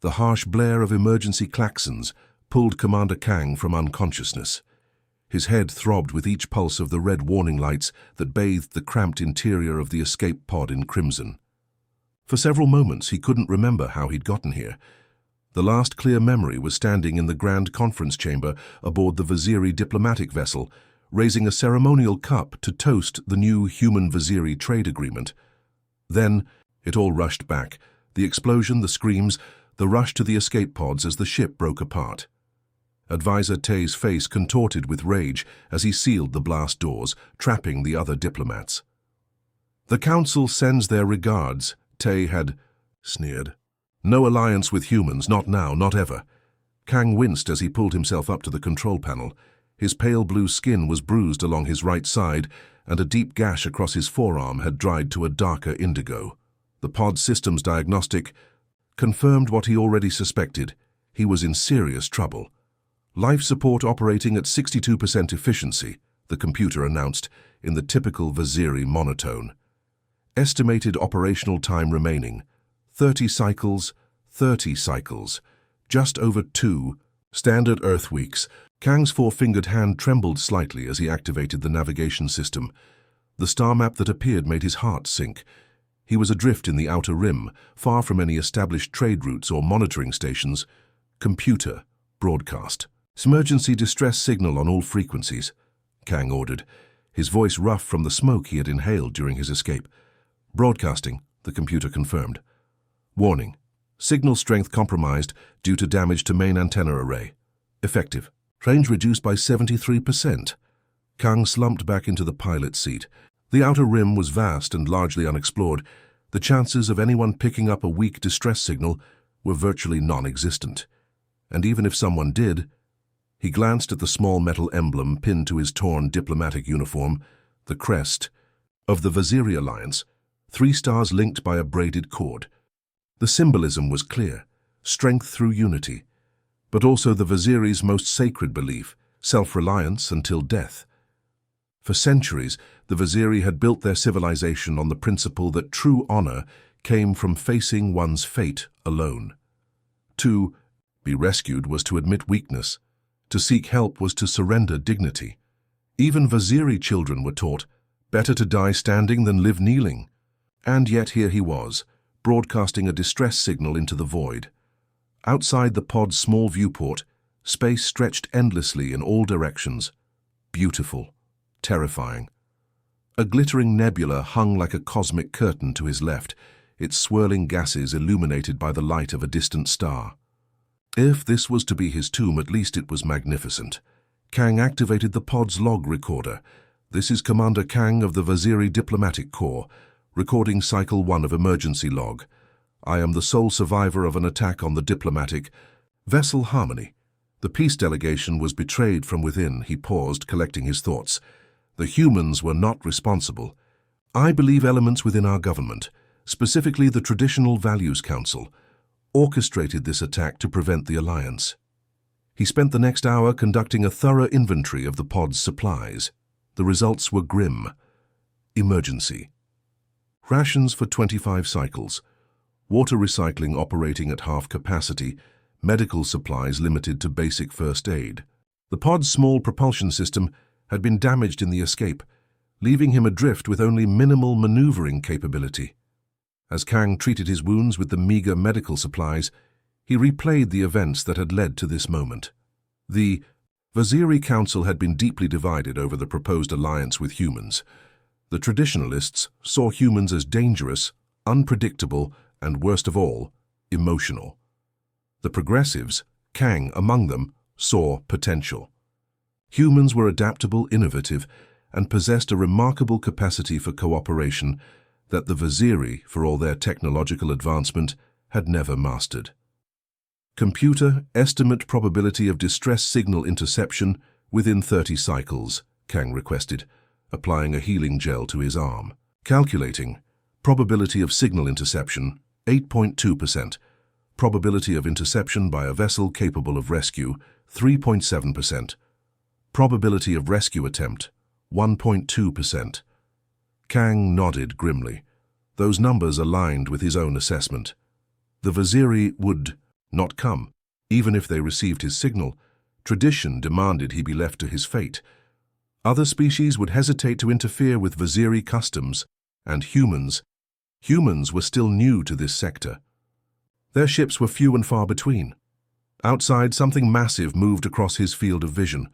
The harsh blare of emergency klaxons pulled Commander Kang from unconsciousness. His head throbbed with each pulse of the red warning lights that bathed the cramped interior of the escape pod in crimson. For several moments he couldn't remember how he'd gotten here. The last clear memory was standing in the grand conference chamber aboard the Viziri diplomatic vessel, raising a ceremonial cup to toast the new human-Viziri trade agreement. Then it all rushed back, the explosion, the screams, the rush to the escape pods as the ship broke apart. Advisor Tay's face contorted with rage as he sealed the blast doors, trapping the other diplomats. "The Council sends their regards," Tay had sneered. "No alliance with humans, not now, not ever." Kang winced as he pulled himself up to the control panel. His pale blue skin was bruised along his right side, and a deep gash across his forearm had dried to a darker indigo. The pod systems diagnostic confirmed what he already suspected. He was in serious trouble. "Life support operating at 62% efficiency," the computer announced in the typical Viziri monotone. "Estimated operational time remaining, 30 cycles, 30 cycles, just over 2 standard Earth weeks." Kang's four-fingered hand trembled slightly as he activated the navigation system. The star map that appeared made his heart sink. He was adrift in the outer rim, far from any established trade routes or monitoring stations. "Computer, broadcast. Emergency distress signal on all frequencies," Kang ordered, his voice rough from the smoke he had inhaled during his escape. "Broadcasting," the computer confirmed. "Warning. Signal strength compromised due to damage to main antenna array. Effective. Range reduced by 73%. Kang slumped back into the pilot's seat. The outer rim was vast and largely unexplored. The chances of anyone picking up a weak distress signal were virtually non-existent. And even if someone did, he glanced at the small metal emblem pinned to his torn diplomatic uniform, the crest of the Viziri Alliance, 3 stars linked by a braided cord. The symbolism was clear: strength through unity, but also the Viziri's most sacred belief, self-reliance until death. For centuries, the Viziri had built their civilization on the principle that true honor came from facing one's fate alone. To be rescued was to admit weakness. To seek help was to surrender dignity. Even Viziri children were taught, better to die standing than live kneeling. And yet here he was, broadcasting a distress signal into the void. Outside the pod's small viewport, space stretched endlessly in all directions. Beautiful, terrifying. A glittering nebula hung like a cosmic curtain to his left, its swirling gases illuminated by the light of a distant star. If this was to be his tomb, at least it was magnificent. Kang activated the pod's log recorder. "This is Commander Kang of the Viziri Diplomatic Corps, recording Cycle 1 of emergency log. I am the sole survivor of an attack on the diplomatic vessel Harmony. The peace delegation was betrayed from within." He paused, collecting his thoughts. "The humans were not responsible. I believe elements within our government, specifically the Traditional Values Council, orchestrated this attack to prevent the alliance." He spent the next hour conducting a thorough inventory of the pod's supplies. The results were grim. Emergency. Rations for 25 cycles. Water recycling operating at half capacity. Medical supplies limited to basic first aid. The pod's small propulsion system had been damaged in the escape, leaving him adrift with only minimal maneuvering capability. As Kang treated his wounds with the meager medical supplies, he replayed the events that had led to this moment. The Viziri Council had been deeply divided over the proposed alliance with humans. The traditionalists saw humans as dangerous, unpredictable, and worst of all, emotional. The progressives, Kang among them, saw potential. Humans were adaptable, innovative, and possessed a remarkable capacity for cooperation that the Viziri, for all their technological advancement, had never mastered. "Computer, estimate probability of distress signal interception within 30 cycles, Kang requested, applying a healing gel to his arm. "Calculating. Probability of signal interception, 8.2%. Probability of interception by a vessel capable of rescue, 3.7%. Probability of rescue attempt, 1.2%. Kang nodded grimly. Those numbers aligned with his own assessment. The Viziri would not come. Even if they received his signal, tradition demanded he be left to his fate. Other species would hesitate to interfere with Vaziri customs, and humans were still new to this sector. Their ships were few and far between. Outside, something massive moved across his field of vision.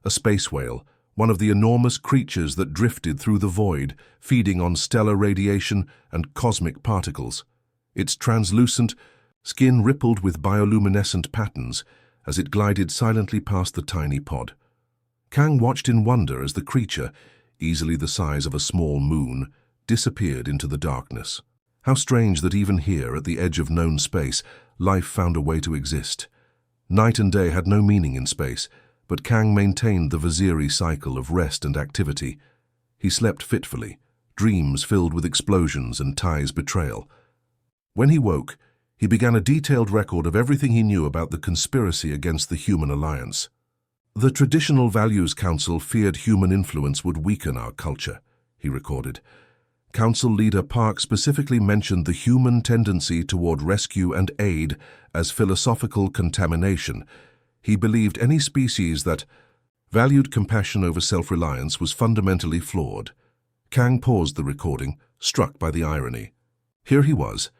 A space whale, one of the enormous creatures that drifted through the void, feeding on stellar radiation and cosmic particles. Its translucent skin rippled with bioluminescent patterns as it glided silently past the tiny pod. Kang watched in wonder as the creature, easily the size of a small moon, disappeared into the darkness. How strange that even here, at the edge of known space, life found a way to exist. Night and day had no meaning in space, but Kang maintained the Vaziri cycle of rest and activity. He slept fitfully, dreams filled with explosions and Ty's betrayal. When he woke, he began a detailed record of everything he knew about the conspiracy against the Human Alliance. The Traditional Values Council feared human influence would weaken our culture, he recorded. Council leader Park specifically mentioned the human tendency toward rescue and aid as philosophical contamination. He believed any species that valued compassion over self-reliance was fundamentally flawed. Kang paused the recording, struck by the irony. Here he was,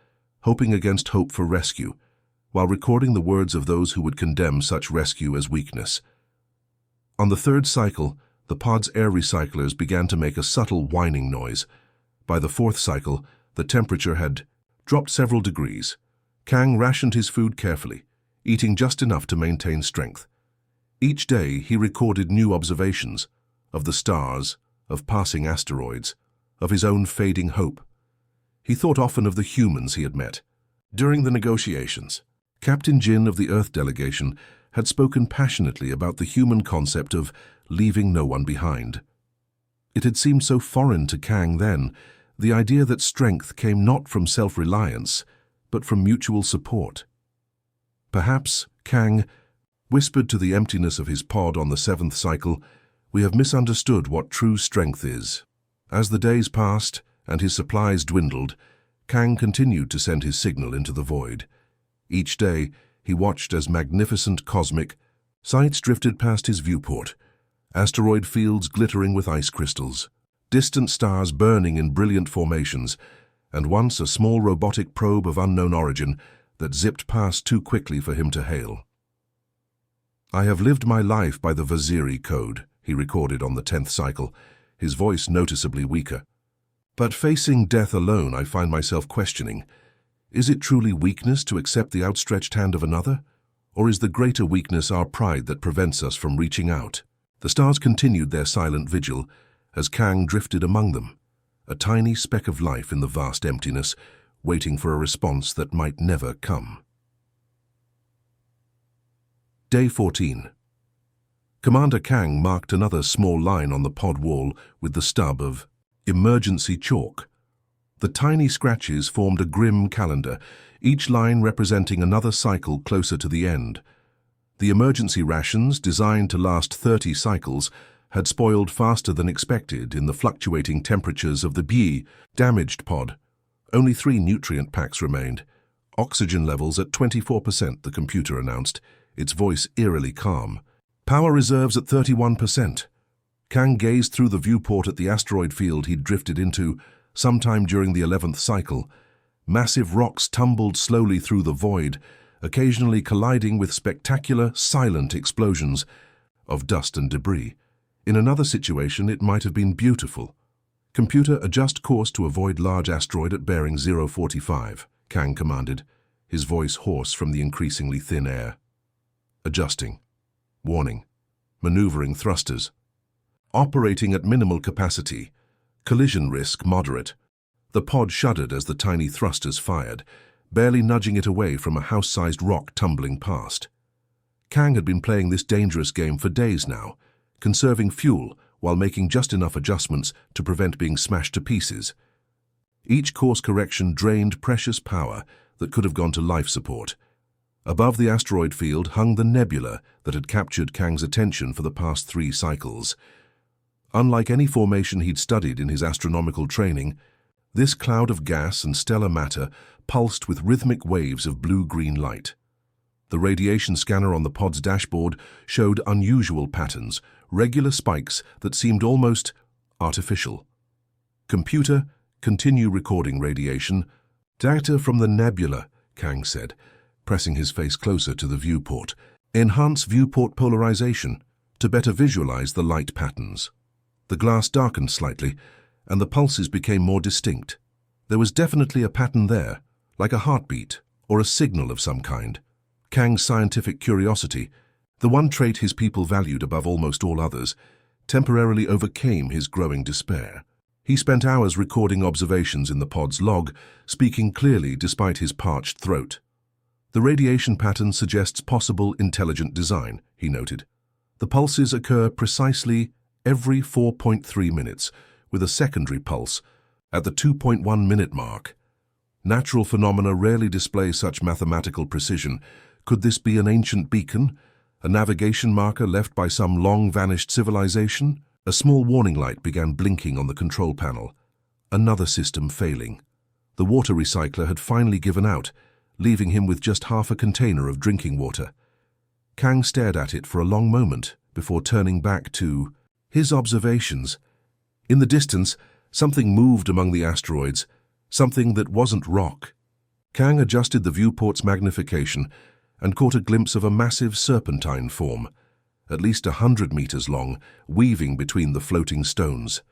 hoping against hope for rescue, while recording the words of those who would condemn such rescue as weakness. On the third cycle, the pod's air recyclers began to make a subtle whining noise. By the fourth cycle, the temperature had dropped several degrees. Kang rationed his food carefully, eating just enough to maintain strength. Each day, he recorded new observations of the stars, of passing asteroids, of his own fading hope. He thought often of the humans he had met. During the negotiations, Captain Jin of the Earth delegation had spoken passionately about the human concept of leaving no one behind. It had seemed so foreign to Kang then, the idea that strength came not from self-reliance, but from mutual support. Perhaps, Kang whispered to the emptiness of his pod on the seventh cycle, we have misunderstood what true strength is. As the days passed and his supplies dwindled, Kang continued to send his signal into the void. Each day, he watched as magnificent cosmic sights drifted past his viewport, asteroid fields glittering with ice crystals, distant stars burning in brilliant formations, and once a small robotic probe of unknown origin that zipped past too quickly for him to hail. I have lived my life by the Vaziri code, he recorded on the 10th cycle, his voice noticeably weaker. But facing death alone, I find myself questioning, is it truly weakness to accept the outstretched hand of another? Or is the greater weakness our pride that prevents us from reaching out? The stars continued their silent vigil as Kang drifted among them, a tiny speck of life in the vast emptiness, waiting for a response that might never come. Day 14. Commander Kang marked another small line on the pod wall with the stub of emergency chalk. The tiny scratches formed a grim calendar, each line representing another cycle closer to the end. The emergency rations, designed to last 30 cycles, had spoiled faster than expected in the fluctuating temperatures of the damaged pod. Only 3 nutrient packs remained. Oxygen levels at 24%, the computer announced, its voice eerily calm. Power reserves at 31%. Kang gazed through the viewport at the asteroid field he'd drifted into sometime during the 11th cycle. Massive rocks tumbled slowly through the void, occasionally colliding with spectacular, silent explosions of dust and debris. In another situation, it might have been beautiful. Computer, adjust course to avoid large asteroid at bearing 045, Kang commanded, his voice hoarse from the increasingly thin air. Adjusting. Warning. Maneuvering thrusters. Operating at minimal capacity. Collision risk moderate. The pod shuddered as the tiny thrusters fired, barely nudging it away from a house-sized rock tumbling past. Kang had been playing this dangerous game for days now, conserving fuel while making just enough adjustments to prevent being smashed to pieces. Each course correction drained precious power that could have gone to life support. Above the asteroid field hung the nebula that had captured Kang's attention for the past 3 cycles. Unlike any formation he'd studied in his astronomical training, this cloud of gas and stellar matter pulsed with rhythmic waves of blue-green light. The radiation scanner on the pod's dashboard showed unusual patterns, regular spikes that seemed almost artificial. "Computer, continue recording radiation. Data from the nebula," Kang said, pressing his face closer to the viewport. "Enhance viewport polarization to better visualize the light patterns." The glass darkened slightly, and the pulses became more distinct. There was definitely a pattern there, like a heartbeat or a signal of some kind. Kang's scientific curiosity, the one trait his people valued above almost all others, temporarily overcame his growing despair. He spent hours recording observations in the pod's log, speaking clearly despite his parched throat. "The radiation pattern suggests possible intelligent design," he noted. "The pulses occur precisely every 4.3 minutes, with a secondary pulse at the 2.1-minute mark. Natural phenomena rarely display such mathematical precision. Could this be an ancient beacon, a navigation marker left by some long-vanished civilization?" A small warning light began blinking on the control panel. Another system failing. The water recycler had finally given out, leaving him with just half a container of drinking water. Kang stared at it for a long moment before turning back to his observations. In the distance, something moved among the asteroids, something that wasn't rock. Kang adjusted the viewport's magnification and caught a glimpse of a massive serpentine form, at least 100 meters long, weaving between the floating stones.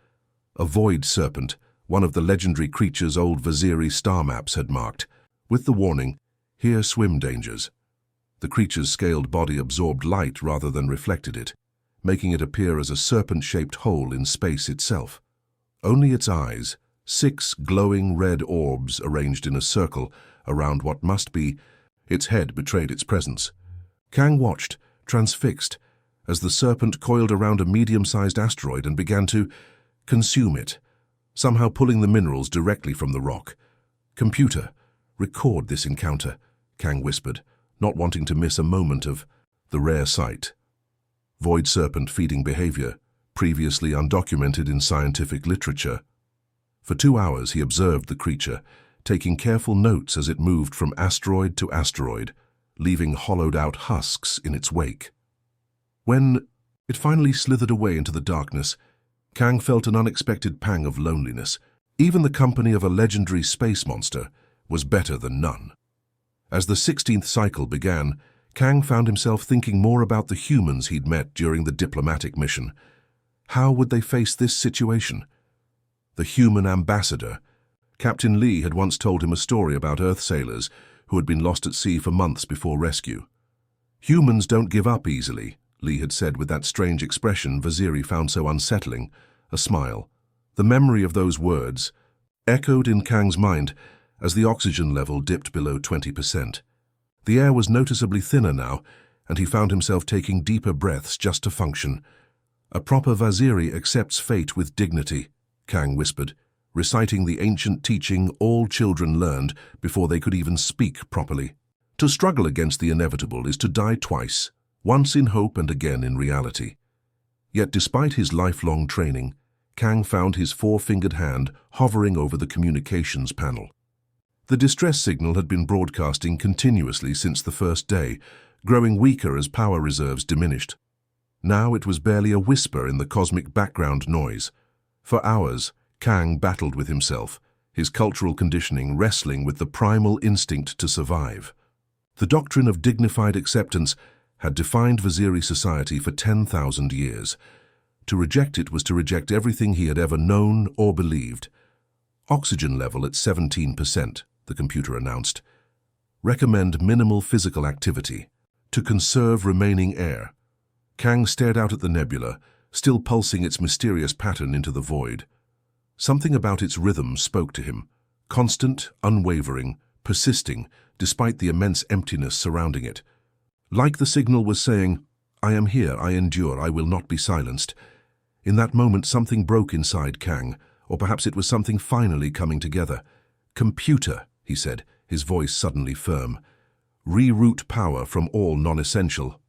A void serpent, one of the legendary creatures old Vaziri star maps had marked, with the warning, "Here swim dangers." The creature's scaled body absorbed light rather than reflected it, making it appear as a serpent-shaped hole in space itself. Only its eyes, 6 glowing red orbs arranged in a circle around what must be its head, betrayed its presence. Kang watched, transfixed, as the serpent coiled around a medium-sized asteroid and began to consume it, somehow pulling the minerals directly from the rock. "Computer, record this encounter," Kang whispered, not wanting to miss a moment of the rare sight. Void serpent feeding behavior, previously undocumented in scientific literature. For 2 hours he observed the creature, taking careful notes as it moved from asteroid to asteroid, leaving hollowed-out husks in its wake. When it finally slithered away into the darkness, Kang felt an unexpected pang of loneliness. Even the company of a legendary space monster was better than none. As the 16th cycle began, Kang found himself thinking more about the humans he'd met during the diplomatic mission. How would they face this situation? The human ambassador. Captain Lee had once told him a story about Earth sailors who had been lost at sea for months before rescue. "Humans don't give up easily," Lee had said with that strange expression Vaziri found so unsettling, a smile. The memory of those words echoed in Kang's mind as the oxygen level dipped below 20%. The air was noticeably thinner now, and he found himself taking deeper breaths just to function. "A proper Vaziri accepts fate with dignity," Kang whispered, reciting the ancient teaching all children learned before they could even speak properly. "To struggle against the inevitable is to die twice, once in hope and again in reality." Yet despite his lifelong training, Kang found his 4-fingered hand hovering over the communications panel. The distress signal had been broadcasting continuously since the first day, growing weaker as power reserves diminished. Now it was barely a whisper in the cosmic background noise. For hours, Kang battled with himself, his cultural conditioning wrestling with the primal instinct to survive. The doctrine of dignified acceptance had defined Vaziri society for 10,000 years. To reject it was to reject everything he had ever known or believed. "Oxygen level at 17%, the computer announced. "Recommend minimal physical activity to conserve remaining air." Kang stared out at the nebula, still pulsing its mysterious pattern into the void. Something about its rhythm spoke to him, constant, unwavering, persisting, despite the immense emptiness surrounding it. Like the signal was saying, "I am here, I endure, I will not be silenced." In that moment something broke inside Kang, or perhaps it was something finally coming together. "Computer," he said, his voice suddenly firm. "Reroute power from all non-essential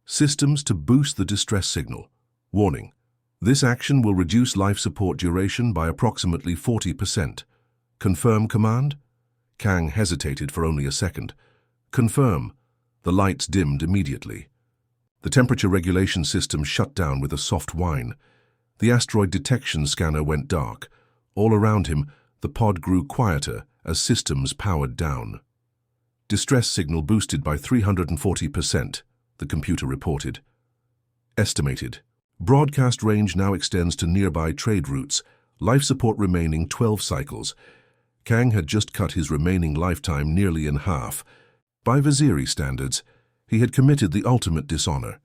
systems to boost the distress signal. Warning. This action will reduce life support duration by approximately 40%. Confirm command?" Kang hesitated for only a second. "Confirm. The lights dimmed immediately. The temperature regulation system shut down with a soft whine. The asteroid detection scanner went dark. All around him, the pod grew quieter as systems powered down. Distress signal boosted by 340%, the computer reported. Estimated. Broadcast range now extends to nearby trade routes. Life support remaining 12 cycles. Kang had just cut his remaining lifetime nearly in half. By Vizieri standards, he had committed the ultimate dishonor,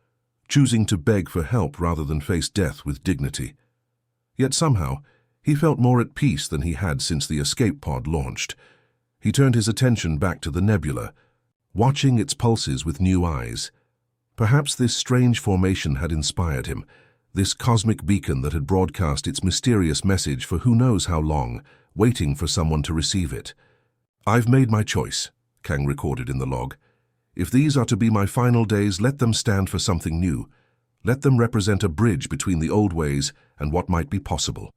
choosing to beg for help rather than face death with dignity. Yet somehow, he felt more at peace than he had since the escape pod launched. He turned his attention back to the nebula, watching its pulses with new eyes. Perhaps this strange formation had inspired him, this cosmic beacon that had broadcast its mysterious message for who knows how long, waiting for someone to receive it. "I've made my choice," Kang recorded in the log. "If these are to be my final days, let them stand for something new. Let them represent a bridge between the old ways and what might be possible."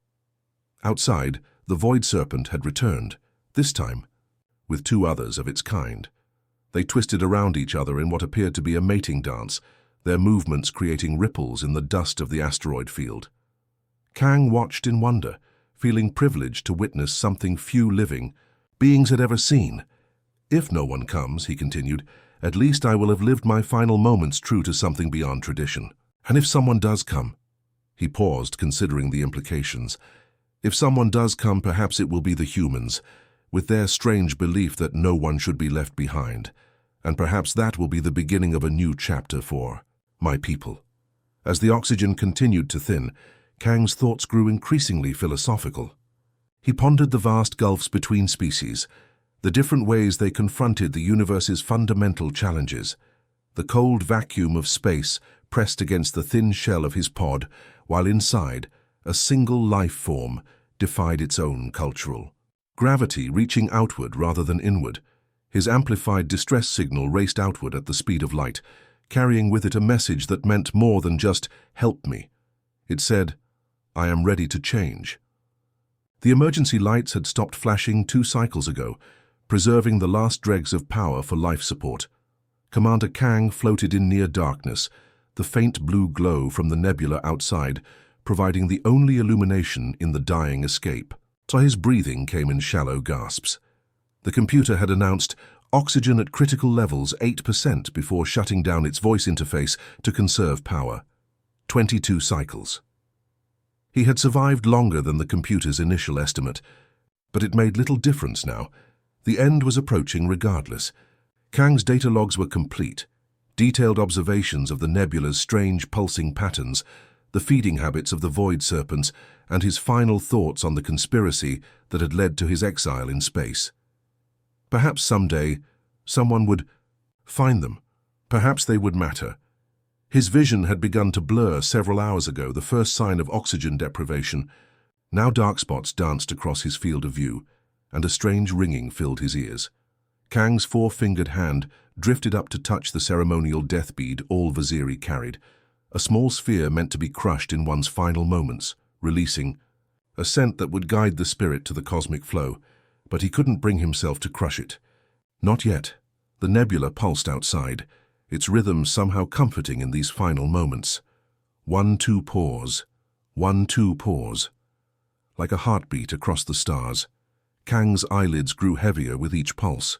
Outside, the Void Serpent had returned, this time with two others of its kind. They twisted around each other in what appeared to be a mating dance, their movements creating ripples in the dust of the asteroid field. Kang watched in wonder, feeling privileged to witness something few living beings had ever seen. "If no one comes," he continued, "at least I will have lived my final moments true to something beyond tradition. And if someone does come—" He paused, considering the implications. "If someone does come, perhaps it will be the humans, with their strange belief that no one should be left behind. And perhaps that will be the beginning of a new chapter for my people." As the oxygen continued to thin, Kang's thoughts grew increasingly philosophical. He pondered the vast gulfs between species, the different ways they confronted the universe's fundamental challenges. The cold vacuum of space pressed against the thin shell of his pod, while inside, a single life form defied its own cultural gravity, reaching outward rather than inward. His amplified distress signal raced outward at the speed of light, carrying with it a message that meant more than just "help me." It said, "I am ready to change." The emergency lights had stopped flashing 2 cycles ago, preserving the last dregs of power for life support. Commander Kang floated in near darkness, the faint blue glow from the nebula outside providing the only illumination in the dying escape. So his breathing came in shallow gasps. The computer had announced oxygen at critical levels 8% before shutting down its voice interface to conserve power. 22 cycles. He had survived longer than the computer's initial estimate, but it made little difference now. The end was approaching regardless. Kang's data logs were complete. Detailed observations of the nebula's strange pulsing patterns, the feeding habits of the Void Serpents, and his final thoughts on the conspiracy that had led to his exile in space. Perhaps someday, someone would find them. Perhaps they would matter. His vision had begun to blur several hours ago, the first sign of oxygen deprivation. Now dark spots danced across his field of view, and a strange ringing filled his ears. Kang's 4-fingered hand drifted up to touch the ceremonial death bead all Vizieri carried, a small sphere meant to be crushed in one's final moments, releasing a scent that would guide the spirit to the cosmic flow, but he couldn't bring himself to crush it. Not yet. The nebula pulsed outside, its rhythm somehow comforting in these final moments. 1-2 pause. 1-2 pause. Like a heartbeat across the stars, Kang's eyelids grew heavier with each pulse.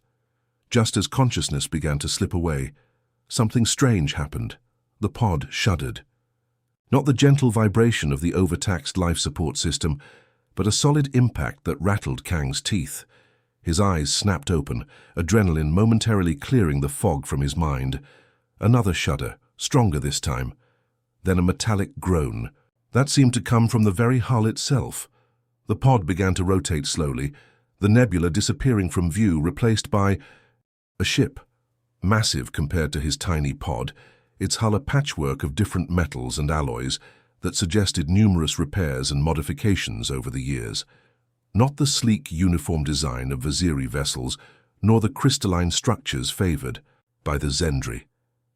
Just as consciousness began to slip away, something strange happened. The pod shuddered. Not the gentle vibration of the overtaxed life support system, but a solid impact that rattled Kang's teeth. His eyes snapped open, adrenaline momentarily clearing the fog from his mind. Another shudder, stronger this time. Then a metallic groan. That seemed to come from the very hull itself. The pod began to rotate slowly, the nebula disappearing from view, replaced by a ship. Massive compared to his tiny pod, its hull a patchwork of different metals and alloys that suggested numerous repairs and modifications over the years. Not the sleek, uniform design of Vizieri vessels, nor the crystalline structures favored by the Zendri.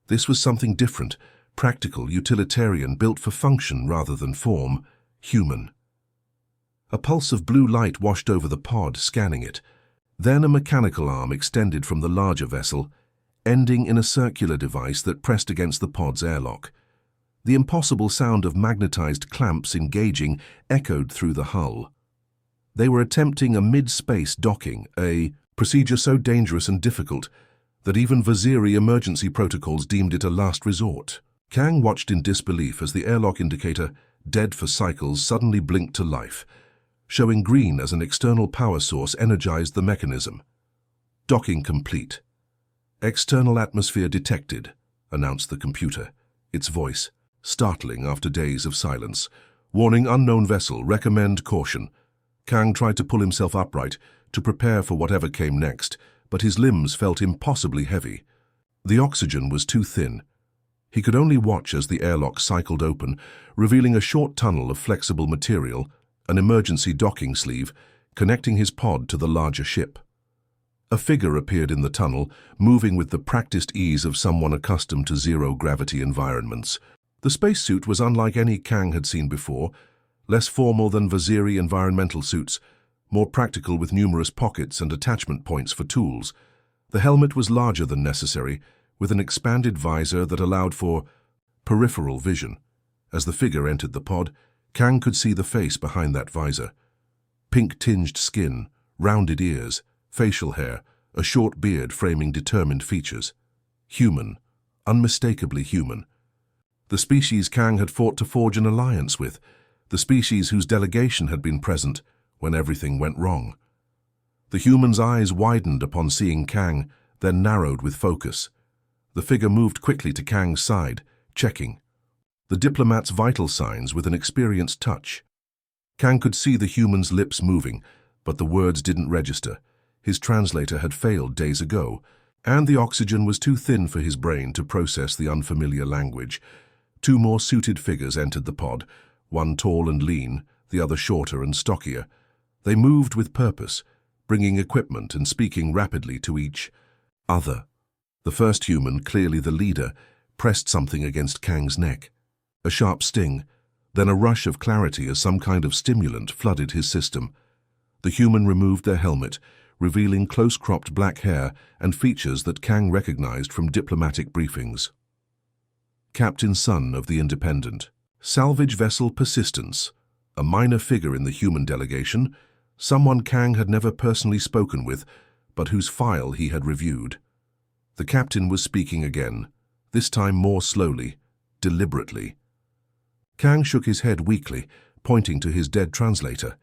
This was something different, practical, utilitarian, built for function rather than form, human. A pulse of blue light washed over the pod, scanning it. Then a mechanical arm extended from the larger vessel, ending in a circular device that pressed against the pod's airlock. The impossible sound of magnetized clamps engaging echoed through the hull. They were attempting a mid-space docking, a procedure so dangerous and difficult that even Vaziri emergency protocols deemed it a last resort. Kang watched in disbelief as the airlock indicator, dead for cycles, suddenly blinked to life, showing green as an external power source energized the mechanism. Docking complete. External atmosphere detected, announced the computer, its voice startling after days of silence. Warning, unknown vessel, recommend caution. Kang tried to pull himself upright to prepare for whatever came next, but his limbs felt impossibly heavy. The oxygen was too thin. He could only watch as the airlock cycled open, revealing a short tunnel of flexible material, an emergency docking sleeve, connecting his pod to the larger ship. A figure appeared in the tunnel, moving with the practiced ease of someone accustomed to zero-gravity environments. The spacesuit was unlike any Kang had seen before, less formal than Vaziri environmental suits, more practical with numerous pockets and attachment points for tools. The helmet was larger than necessary, with an expanded visor that allowed for peripheral vision. As the figure entered the pod, Kang could see the face behind that visor. Pink-tinged skin, rounded ears, facial hair, a short beard framing determined features. Human, unmistakably human. The species Kang had fought to forge an alliance with, the species whose delegation had been present when everything went wrong. The human's eyes widened upon seeing Kang, then narrowed with focus. The figure moved quickly to Kang's side, checking the diplomat's vital signs with an experienced touch. Kang could see the human's lips moving, but the words didn't register. His translator had failed days ago, and the oxygen was too thin for his brain to process the unfamiliar language. Two more suited figures entered the pod, one tall and lean, the other shorter and stockier. They moved with purpose, bringing equipment and speaking rapidly to each other. The first human, clearly the leader, pressed something against Kang's neck. A sharp sting, then a rush of clarity as some kind of stimulant flooded his system. The human removed their helmet, revealing close-cropped black hair and features that Kang recognized from diplomatic briefings. Captain Sun of the Independent. Salvage vessel Persistence, a minor figure in the human delegation, someone Kang had never personally spoken with, but whose file he had reviewed. The captain was speaking again, this time more slowly, deliberately. Kang shook his head weakly, pointing to his dead translator.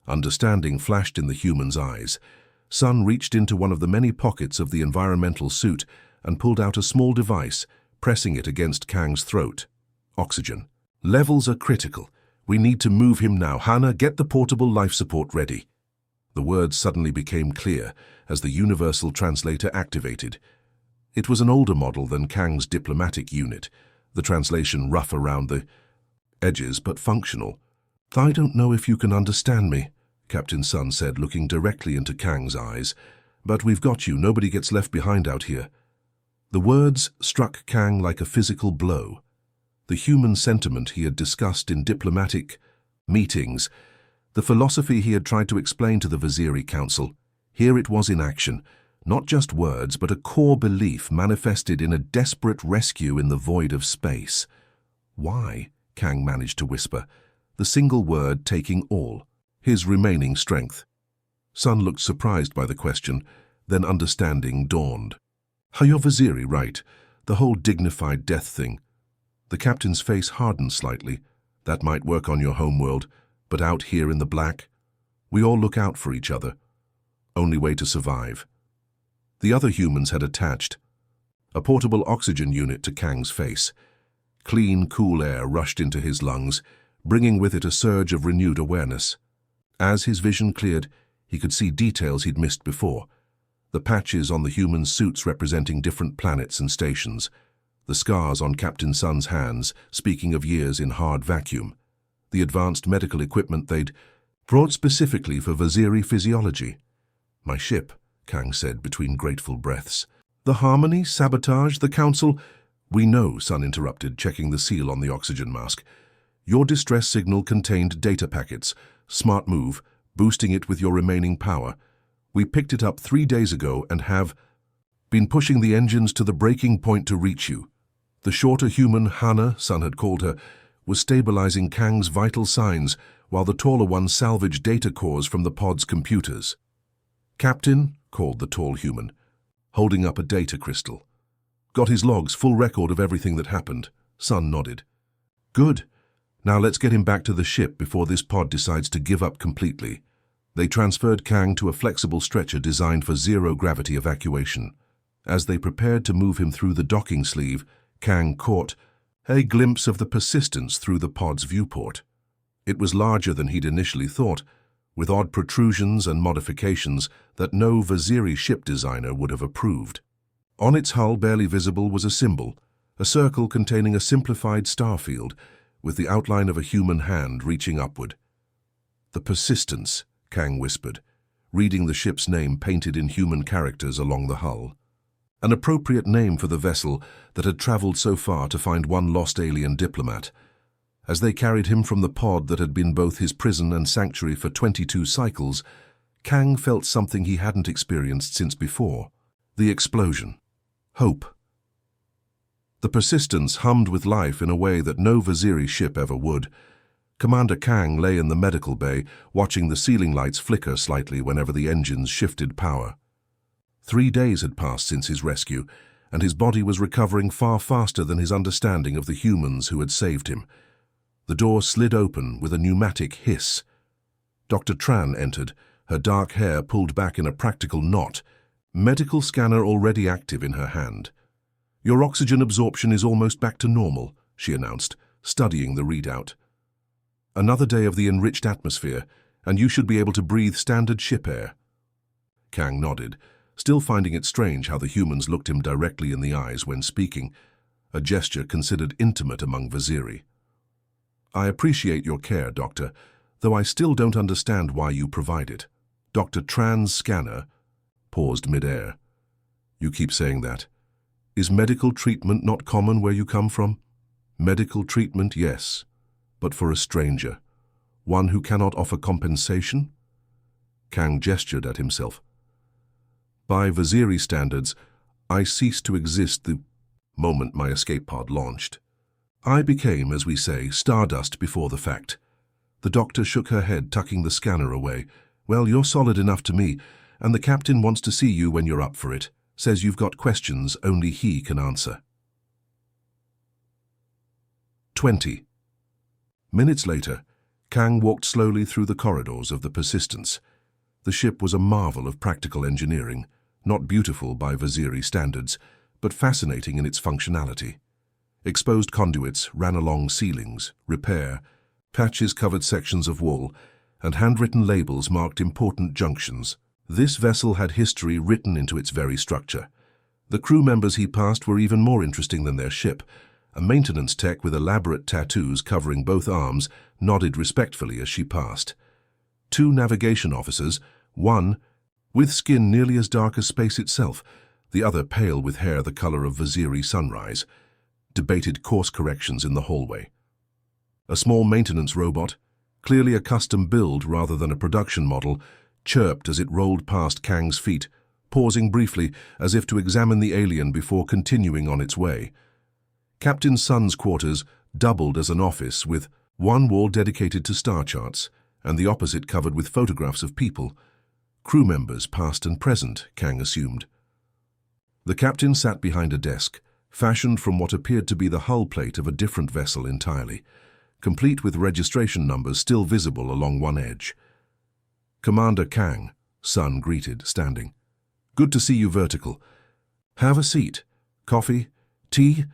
Understanding flashed in the human's eyes. Sun reached into one of the many pockets of the environmental suit and pulled out a small device, pressing it against Kang's throat. Oxygen. Levels are critical. We need to move him now. Hana, get the portable life support ready. The words suddenly became clear as the universal translator activated. It was an older model than Kang's diplomatic unit, the translation rough around the edges but functional. I don't know if you can understand me, Captain Sun said, looking directly into Kang's eyes, but we've got you. Nobody gets left behind out here. The words struck Kang like a physical blow. The human sentiment he had discussed in diplomatic meetings, the philosophy he had tried to explain to the Vaziri Council, here it was in action, not just words, but a core belief manifested in a desperate rescue in the void of space. Why? Kang managed to whisper, the single word taking all his remaining strength. Sun looked surprised by the question, then understanding dawned. Are your Vaziri right? The whole dignified death thing. The captain's face hardened slightly. That might work on your homeworld, but out here in the black, we all look out for each other. Only way to survive. The other humans had attached a portable oxygen unit to Kang's face. Clean, cool air rushed into his lungs, bringing with it a surge of renewed awareness. As his vision cleared, he could see details he'd missed before. The patches on the human suits representing different planets and stations. The scars on Captain Sun's hands, speaking of years in hard vacuum. The advanced medical equipment they'd brought specifically for Vaziri physiology. My ship, Kang said between grateful breaths. The Harmony, sabotage, the Council. We know, Sun interrupted, checking the seal on the oxygen mask. Your distress signal contained data packets. Smart move, boosting it with your remaining power. We picked it up 3 days ago and have Been pushing the engines to the breaking point to reach you. The shorter human, Hana, Sun had called her, was stabilizing Kang's vital signs while the taller one salvaged data cores from the pod's computers. "Captain," called the tall human, holding up a data crystal. "Got his logs, full record of everything that happened." Sun nodded. "Good. Now let's get him back to the ship before this pod decides to give up completely." They transferred Kang to a flexible stretcher designed for zero-gravity evacuation. As they prepared to move him through the docking sleeve, Kang caught a glimpse of the Persistence through the pod's viewport. It was larger than he'd initially thought, with odd protrusions and modifications that no Vaziri ship designer would have approved. On its hull, barely visible, was a symbol, a circle containing a simplified star field, with the outline of a human hand reaching upward. "The Persistence," Kang whispered, reading the ship's name painted in human characters along the hull. An appropriate name for the vessel that had traveled so far to find one lost alien diplomat. As they carried him from the pod that had been both his prison and sanctuary for 22 cycles, Kang felt something he hadn't experienced since before: the explosion. Hope. The Persistence hummed with life in a way that no Vaziri ship ever would. Commander Kang lay in the medical bay, watching the ceiling lights flicker slightly whenever the engines shifted power. 3 days had passed since his rescue, and his body was recovering far faster than his understanding of the humans who had saved him. The door slid open with a pneumatic hiss. Dr. Tran entered, her dark hair pulled back in a practical knot, medical scanner already active in her hand. "Your oxygen absorption is almost back to normal," she announced, studying the readout. "Another day of the enriched atmosphere, and you should be able to breathe standard ship air." Kang nodded, still finding it strange how the humans looked him directly in the eyes when speaking, a gesture considered intimate among Vaziri. "I appreciate your care, Doctor, though I still don't understand why you provide it." Dr. Tran's scanner paused mid-air. "You keep saying that. Is medical treatment not common where you come from?" "Medical treatment, yes, but for a stranger. One who cannot offer compensation?" Kang gestured at himself. "By Vaziri standards, I ceased to exist the moment my escape pod launched. I became, as we say, stardust before the fact." The doctor shook her head, tucking the scanner away. "Well, you're solid enough to me, and the captain wants to see you when you're up for it. Says you've got questions only he can answer." 20. Minutes later, Kang walked slowly through the corridors of the Persistence. The ship was a marvel of practical engineering, not beautiful by Vaziri standards, but fascinating in its functionality. Exposed conduits ran along ceilings, repair, patches covered sections of wall, and handwritten labels marked important junctions. This vessel had history written into its very structure. The crew members he passed were even more interesting than their ship. A maintenance tech with elaborate tattoos covering both arms nodded respectfully as she passed. 2 navigation officers, one with skin nearly as dark as space itself, the other pale with hair the color of Vaziri sunrise, debated course corrections in the hallway. A small maintenance robot, clearly a custom build rather than a production model, chirped as it rolled past Kang's feet, pausing briefly as if to examine the alien before continuing on its way. Captain Sun's quarters doubled as an office, with one wall dedicated to star charts and the opposite covered with photographs of people. Crew members, past and present, Kang assumed. The captain sat behind a desk, fashioned from what appeared to be the hull plate of a different vessel entirely, complete with registration numbers still visible along one edge. "Commander Kang," Sun greeted, standing. "Good to see you, Vertical. Have a seat. Coffee? Tea?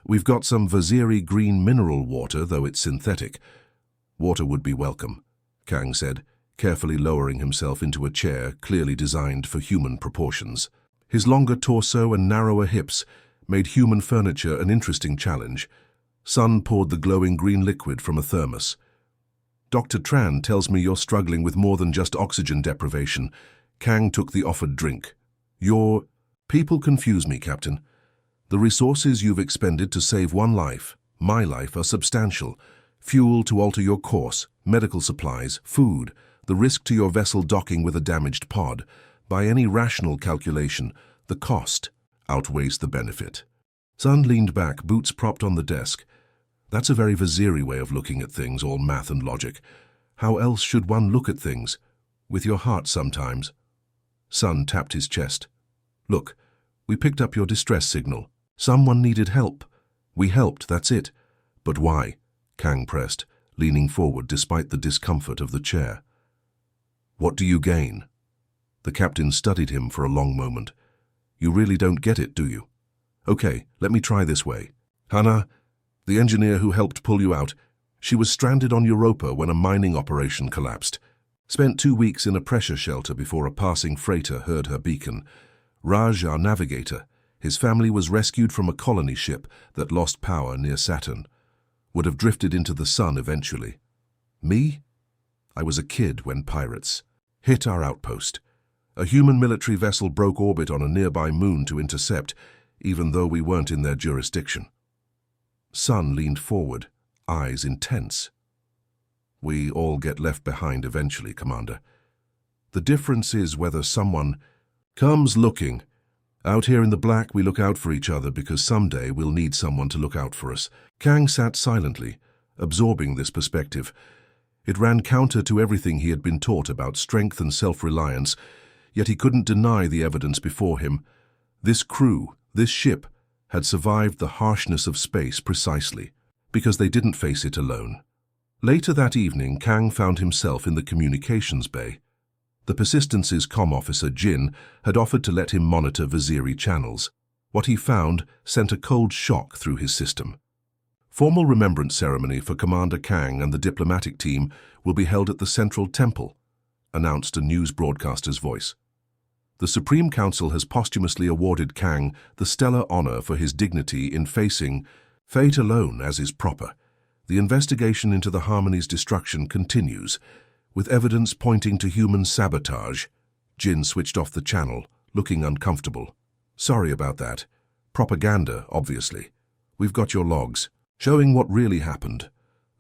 We've got some Vaziri green mineral water, though it's synthetic." "Water would be welcome," Kang said, carefully lowering himself into a chair clearly designed for human proportions. His longer torso and narrower hips made human furniture an interesting challenge. Sun poured the glowing green liquid from a thermos. "Dr. Tran tells me you're struggling with more than just oxygen deprivation." Kang took the offered drink. "Your people confuse me, Captain. The resources you've expended to save one life, my life, are substantial. Fuel to alter your course, medical supplies, food, the risk to your vessel docking with a damaged pod. By any rational calculation, The cost outweighs the benefit. Sun leaned back, boots propped on the desk. That's a very Viziri way of looking at things, all math and logic. How else should one look at things? With your heart sometimes. Sun tapped his chest. Look, we picked up your distress signal. Someone needed help. We helped, that's it. But why? Kang pressed, leaning forward despite the discomfort of the chair. What do you gain? The captain studied him for a long moment. You really don't get it, do you? Okay, let me try this way. Hannah, the engineer who helped pull you out, she was stranded on Europa when a mining operation collapsed. Spent 2 weeks in a pressure shelter before a passing freighter heard her beacon. Raj, our navigator, his family was rescued from a colony ship that lost power near Saturn. Would have drifted into the sun eventually. Me? I was a kid when pirates hit our outpost. A human military vessel broke orbit on a nearby moon to intercept, even though we weren't in their jurisdiction. Sun leaned forward, eyes intense. We all get left behind eventually, Commander. The difference is whether someone comes looking. Out here in the black, we look out for each other because someday we'll need someone to look out for us. Kang sat silently, absorbing this perspective. It ran counter to everything he had been taught about strength and self-reliance, yet he couldn't deny the evidence before him. This crew, this ship, had survived the harshness of space precisely because they didn't face it alone. Later that evening, Kang found himself in the communications bay. The Persistence's comm officer, Jin, had offered to let him monitor Viziri channels. What he found sent a cold shock through his system. Formal remembrance ceremony for Commander Kang and the diplomatic team will be held at the Central Temple, announced a news broadcaster's voice. The Supreme Council has posthumously awarded Kang the stellar honor for his dignity in facing fate alone as is proper. The investigation into the Harmony's destruction continues, with evidence pointing to human sabotage. Jin switched off the channel, looking uncomfortable. Sorry about that. Propaganda, obviously. We've got your logs, showing what really happened.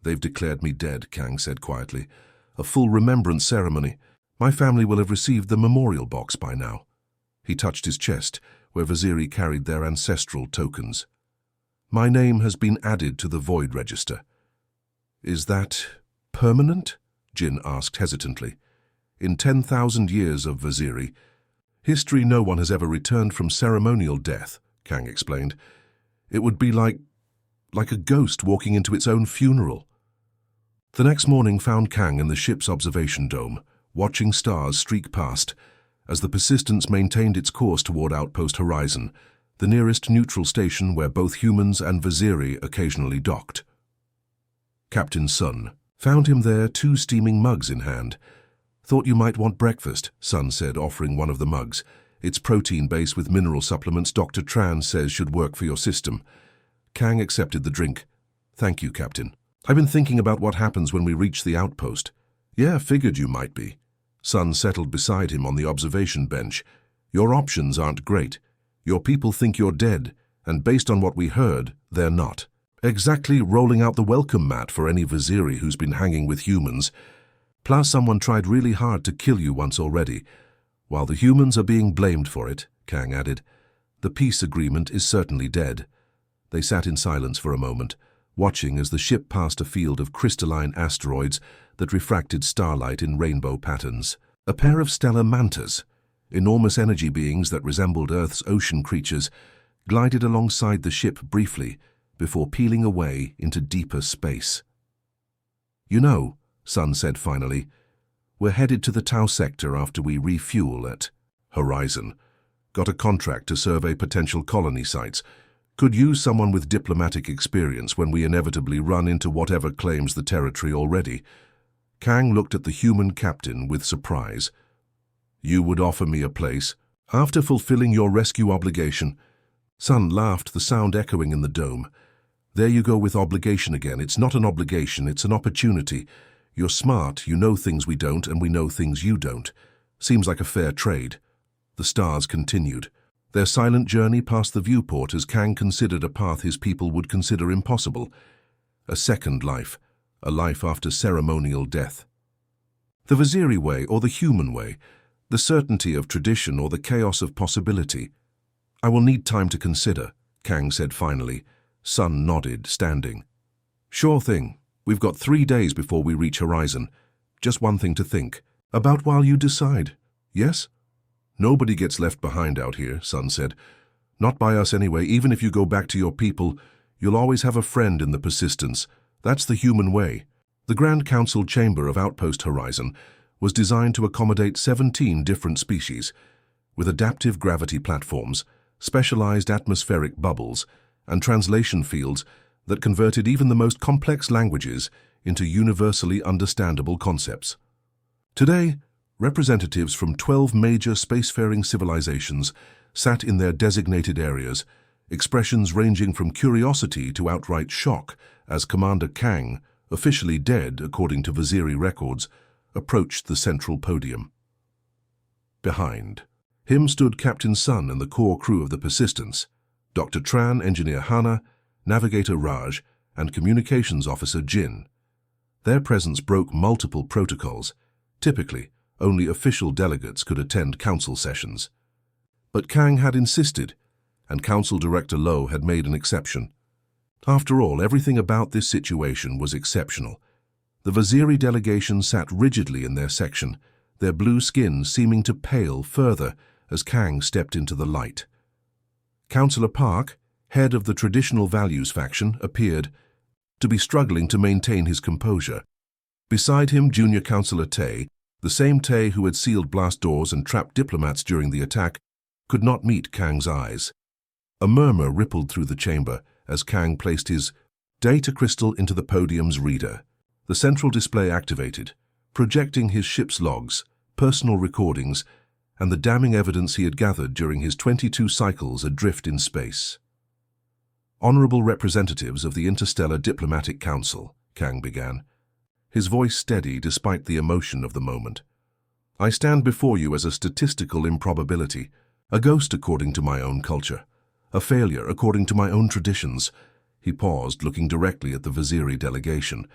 They've declared me dead, Kang said quietly. A full remembrance ceremony. My family will have received the memorial box by now. He touched his chest, where Viziri carried their ancestral tokens. My name has been added to the Void Register. Is that permanent? Jin asked hesitantly. In 10,000 years of Viziri history, no one has ever returned from ceremonial death, Kang explained. It would be like a ghost walking into its own funeral. The next morning found Kang in the ship's observation dome, watching stars streak past, as the Persistence maintained its course toward Outpost Horizon, the nearest neutral station where both humans and Viziri occasionally docked. Captain Sun found him there, 2 steaming mugs in hand. Thought you might want breakfast, Sun said, offering one of the mugs. It's protein-based with mineral supplements Dr. Tran says should work for your system. Kang accepted the drink. Thank you, Captain. I've been thinking about what happens when we reach the outpost. Yeah, figured you might be. Sun settled beside him on the observation bench. Your options aren't great. Your people think you're dead, and based on what we heard, they're not. Exactly rolling out the welcome mat for any Viziri who's been hanging with humans. Plus someone tried really hard to kill you once already. While the humans are being blamed for it, Kang added, the peace agreement is certainly dead. They sat in silence for a moment, watching as the ship passed a field of crystalline asteroids that refracted starlight in rainbow patterns. A pair of stellar mantas, enormous energy beings that resembled Earth's ocean creatures, glided alongside the ship briefly before peeling away into deeper space. You know, Sun said finally, we're headed to the Tau sector after we refuel at Horizon. Got a contract to survey potential colony sites. Could use someone with diplomatic experience when we inevitably run into whatever claims the territory already. Kang looked at the human captain with surprise. You would offer me a place after fulfilling your rescue obligation? Sun laughed, the sound echoing in the dome. There you go with obligation again. It's not an obligation, it's an opportunity. You're smart, you know things we don't, and we know things you don't. Seems like a fair trade. The stars continued. Their silent journey past the viewport as Kang considered a path his people would consider impossible. A second life, a life after ceremonial death. The Viziri way or the human way, the certainty of tradition or the chaos of possibility, I will need time to consider, Kang said finally. Sun nodded, standing. Sure thing. We've got 3 days before we reach Horizon. Just one thing to think about while you decide. Yes? Nobody gets left behind out here, Sun said. Not by us anyway. Even if you go back to your people, you'll always have a friend in the Persistence. That's the human way. The Grand Council Chamber of Outpost Horizon was designed to accommodate 17 different species, with adaptive gravity platforms, specialized atmospheric bubbles, and translation fields that converted even the most complex languages into universally understandable concepts. Today, representatives from 12 major spacefaring civilizations sat in their designated areas, expressions ranging from curiosity to outright shock as Commander Kang, officially dead according to Viziri records, approached the central podium. Behind him stood Captain Sun and the core crew of the Persistence, Dr. Tran, Engineer Hana, Navigator Raj, and Communications Officer Jin. Their presence broke multiple protocols. Typically, only official delegates could attend council sessions. But Kang had insisted, and Council Director Lo had made an exception. After all, everything about this situation was exceptional. The Viziri delegation sat rigidly in their section, their blue skin seeming to pale further as Kang stepped into the light. Councillor Park, head of the Traditional Values faction, appeared to be struggling to maintain his composure. Beside him, Junior Councillor Tay, the same Tay who had sealed blast doors and trapped diplomats during the attack, could not meet Kang's eyes. A murmur rippled through the chamber as Kang placed his data crystal into the podium's reader. The central display activated, projecting his ship's logs, personal recordings, and the damning evidence he had gathered during his 22 cycles adrift in space. Honorable representatives of the Interstellar Diplomatic Council, Kang began, his voice steady despite the emotion of the moment. I stand before you as a statistical improbability, a ghost according to my own culture, a failure according to my own traditions. He paused, looking directly at the Viziri delegation,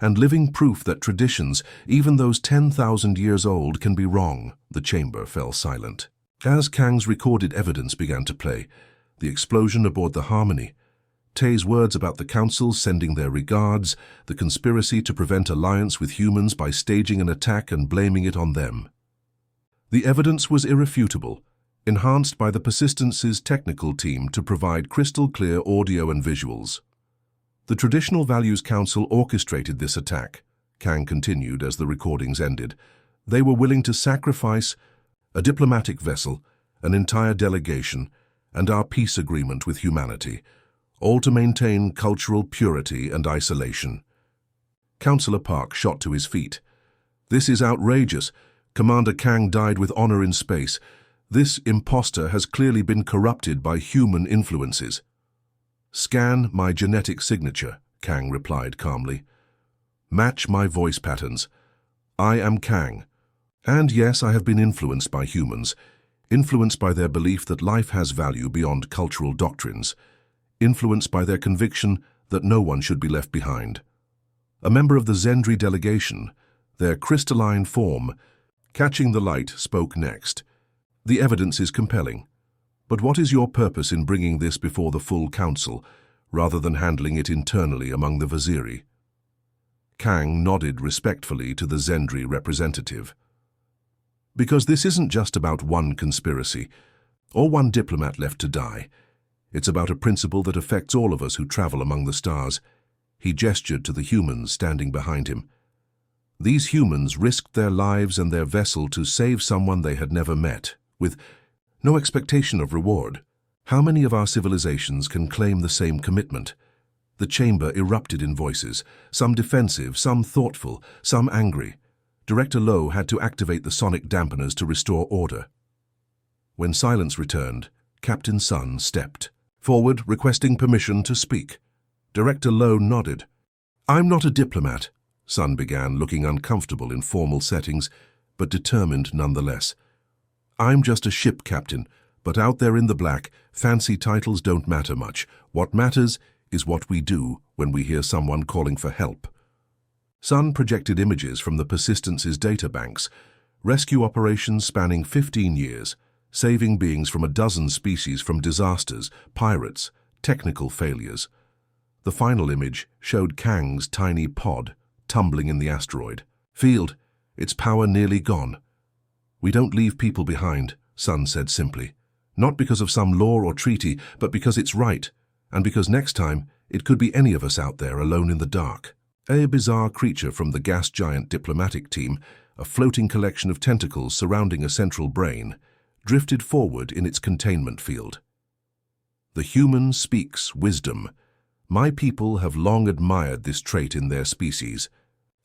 and living proof that traditions, even those 10,000 years old, can be wrong. The chamber fell silent. As Kang's recorded evidence began to play, the explosion aboard the Harmony, Tay's words about the Council sending their regards, the conspiracy to prevent alliance with humans by staging an attack and blaming it on them. The evidence was irrefutable, enhanced by the Persistence's technical team to provide crystal-clear audio and visuals. The Traditional Values Council orchestrated this attack, Kang continued as the recordings ended. They were willing to sacrifice a diplomatic vessel, an entire delegation, and our peace agreement with humanity, all to maintain cultural purity and isolation. Councillor Park shot to his feet. This is outrageous. Commander Kang died with honor in space. This imposter has clearly been corrupted by human influences. Scan my genetic signature, Kang replied calmly. Match my voice patterns. I am Kang. And yes, I have been influenced by humans, influenced by their belief that life has value beyond cultural doctrines, influenced by their conviction that no one should be left behind. A member of the Zendri delegation, their crystalline form, catching the light, spoke next. The evidence is compelling. But what is your purpose in bringing this before the full council, rather than handling it internally among the Viziri? Kang nodded respectfully to the Zendri representative. Because this isn't just about one conspiracy, or one diplomat left to die. It's about a principle that affects all of us who travel among the stars. He gestured to the humans standing behind him. These humans risked their lives and their vessel to save someone they had never met, with no expectation of reward. How many of our civilizations can claim the same commitment? The chamber erupted in voices, some defensive, some thoughtful, some angry. Director Lo had to activate the sonic dampeners to restore order. When silence returned, Captain Sun stepped forward, requesting permission to speak. Director Lo nodded. I'm not a diplomat, Sun began, looking uncomfortable in formal settings, but determined nonetheless. I'm just a ship captain, but out there in the black, fancy titles don't matter much. What matters is what we do when we hear someone calling for help. Sun projected images from the Persistence's data banks, rescue operations spanning 15 years, saving beings from a dozen species from disasters, pirates, technical failures. The final image showed Kang's tiny pod tumbling in the asteroid field, its power nearly gone. "We don't leave people behind," Sun said simply. "Not because of some law or treaty, but because it's right, and because next time it could be any of us out there alone in the dark." A bizarre creature from the gas giant diplomatic team, a floating collection of tentacles surrounding a central brain, drifted forward in its containment field. "The human speaks wisdom. My people have long admired this trait in their species.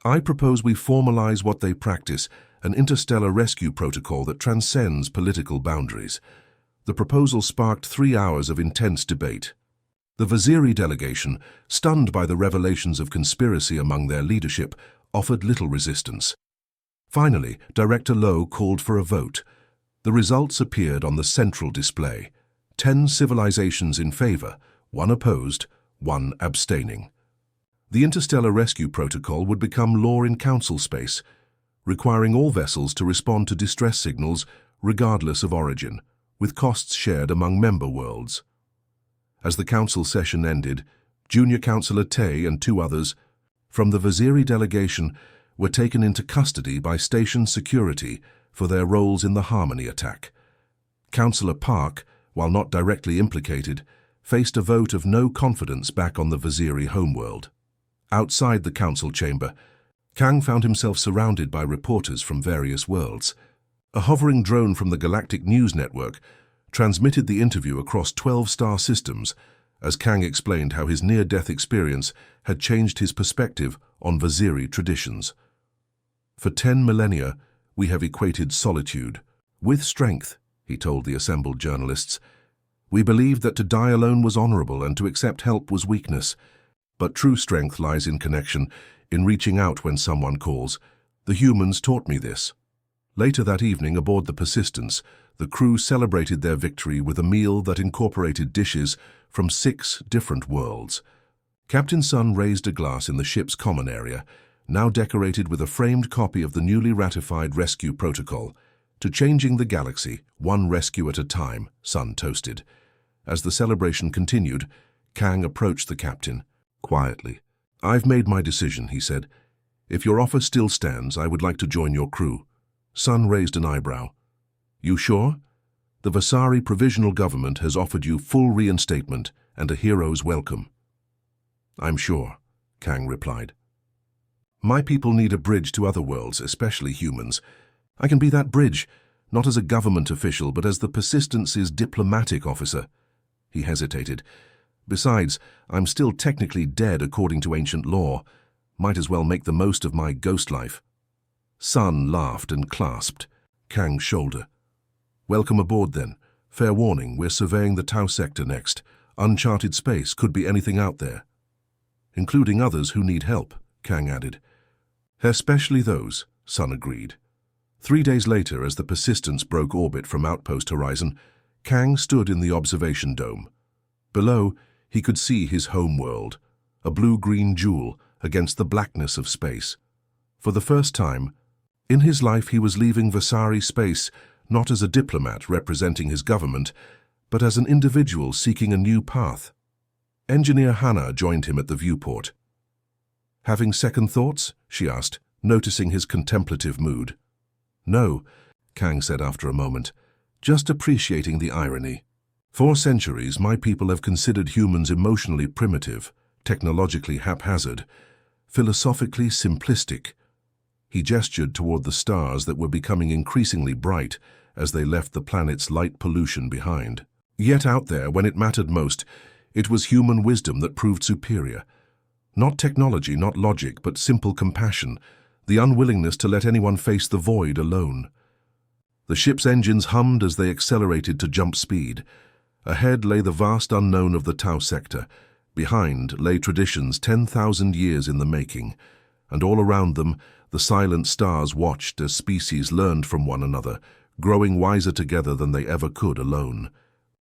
I propose we formalize what they practice, an interstellar rescue protocol that transcends political boundaries." The proposal sparked 3 hours of intense debate. The Vaziri delegation, stunned by the revelations of conspiracy among their leadership, offered little resistance. Finally, Director Lowe called for a vote. The results appeared on the central display. 10 civilizations in favor, 1 opposed, 1 abstaining. The Interstellar Rescue Protocol would become law in Council space, requiring all vessels to respond to distress signals regardless of origin, with costs shared among member worlds. As the Council session ended, Junior Councillor Tay and 2 others from the Vaziri delegation were taken into custody by station security for their roles in the Harmony attack. Councillor Park, while not directly implicated, faced a vote of no confidence back on the Vaziri homeworld. Outside the council chamber, Kang found himself surrounded by reporters from various worlds. A hovering drone from the Galactic News Network transmitted the interview across 12 star systems as Kang explained how his near-death experience had changed his perspective on Vaziri traditions. "For 10 millennia, we have equated solitude with strength," he told the assembled journalists. "We believed that to die alone was honorable and to accept help was weakness. But true strength lies in connection, in reaching out when someone calls. The humans taught me this." Later that evening, aboard the Persistence, the crew celebrated their victory with a meal that incorporated dishes from 6 different worlds. Captain Sun raised a glass in the ship's common area, now decorated with a framed copy of the newly ratified rescue protocol. "To changing the galaxy, 1 rescue at a time," Sun toasted. As the celebration continued, Kang approached the captain quietly. "I've made my decision," he said. "If your offer still stands, I would like to join your crew." Sun raised an eyebrow. "You sure? The Vasari Provisional Government has offered you full reinstatement and a hero's welcome." "I'm sure," Kang replied. "My people need a bridge to other worlds, especially humans. I can be that bridge, not as a government official, but as the Persistence's diplomatic officer." He hesitated. "Besides, I'm still technically dead according to ancient law. Might as well make the most of my ghost life." Sun laughed and clasped Kang's shoulder. "Welcome aboard, then. Fair warning, we're surveying the Tau sector next. Uncharted space, could be anything out there." "Including others who need help," Kang added. "Especially those," Sun agreed. 3 days later, as the Persistence broke orbit from Outpost Horizon, Kang stood in the observation dome. Below, he could see his home world, a blue-green jewel against the blackness of space. For the first time in his life, he was leaving Vasari space not as a diplomat representing his government, but as an individual seeking a new path. Engineer Hannah joined him at the viewport. "Having second thoughts?" she asked, noticing his contemplative mood. "No," Kang said after a moment, "just appreciating the irony. For centuries, my people have considered humans emotionally primitive, technologically haphazard, philosophically simplistic." He gestured toward the stars that were becoming increasingly bright as they left the planet's light pollution behind. Yet out there, when it mattered most, it was human wisdom that proved superior. Not technology, not logic, but simple compassion, the unwillingness to let anyone face the void alone. The ship's engines hummed as they accelerated to jump speed. Ahead lay the vast unknown of the Tau sector. Behind lay traditions 10,000 years in the making. And all around them, the silent stars watched as species learned from one another, growing wiser together than they ever could alone.